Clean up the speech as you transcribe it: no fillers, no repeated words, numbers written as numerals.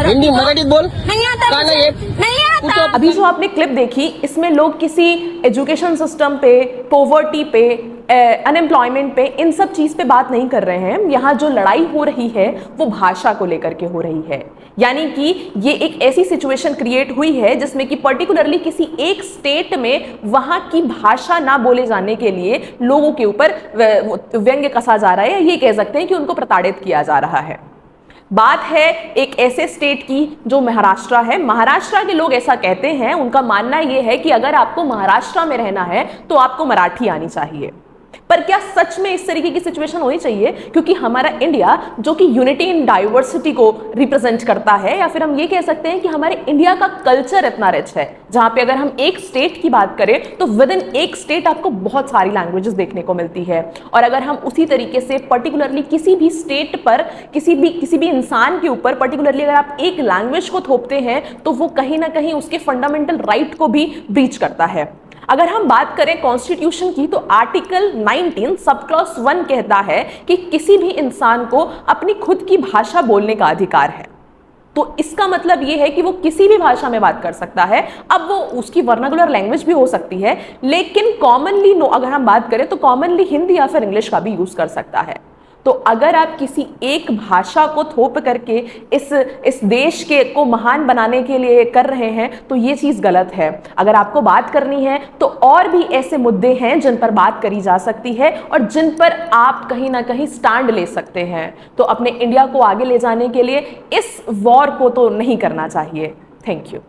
हिंदी मराठी बोल, नहीं आता का मुझे, नाही नहीं आता। अभी जो आपने क्लिप देखी, इसमें लोग किसी एजुकेशन सिस्टम पे, पॉवर्टी पे, अनएम्प्लॉयमेंट पे, इन सब चीज पे बात नहीं कर रहे हैं। यहाँ जो लड़ाई हो रही है वो भाषा को लेकर के हो रही है। यानी कि ये एक ऐसी सिचुएशन क्रिएट हुई है जिसमें कि पर्टिकुलरली किसी एक स्टेट में वहां की भाषा ना बोले जाने के लिए लोगों के ऊपर व्यंग्य कसा जा रहा है, या ये कह सकते हैं कि उनको प्रताड़ित किया जा रहा है। बात है एक ऐसे स्टेट की जो महाराष्ट्र है। महाराष्ट्र के लोग ऐसा कहते हैं, उनका मानना यह है कि अगर आपको महाराष्ट्र में रहना है तो आपको मराठी आनी चाहिए। पर क्या सच में इस तरीके की सिचुएशन होनी चाहिए? क्योंकि हमारा इंडिया जो कि यूनिटी इन डाइवर्सिटी को रिप्रेजेंट करता है, या फिर हम ये कह सकते हैं कि हमारे इंडिया का कल्चर इतना रिच है, जहां पे अगर हम एक स्टेट की बात करें तो विद इन एक स्टेट आपको बहुत सारी लैंग्वेजेस देखने को मिलती है। और अगर हम उसी तरीके से पर्टिकुलरली किसी भी स्टेट पर किसी भी इंसान के ऊपर पर्टिकुलरली अगर आप एक लैंग्वेज को थोपते हैं तो वो कहीं ना कहीं उसके फंडामेंटल राइट को भी ब्रीच करता है। अगर हम बात करें कॉन्स्टिट्यूशन की तो आर्टिकल 19 सब क्लॉज 1 कहता है कि किसी भी इंसान को अपनी खुद की भाषा बोलने का अधिकार है। तो इसका मतलब यह है कि वो किसी भी भाषा में बात कर सकता है। अब वो उसकी वर्नाकुलर लैंग्वेज भी हो सकती है, लेकिन कॉमनली अगर हम बात करें तो कॉमनली हिंदी या फिर इंग्लिश का भी यूज कर सकता है। तो अगर आप किसी एक भाषा को थोप करके इस देश के को महान बनाने के लिए कर रहे हैं तो ये चीज गलत है। अगर आपको बात करनी है तो और भी ऐसे मुद्दे हैं जिन पर बात करी जा सकती है और जिन पर आप कहीं ना कहीं स्टैंड ले सकते हैं। तो अपने इंडिया को आगे ले जाने के लिए इस वॉर को तो नहीं करना चाहिए। Thank you.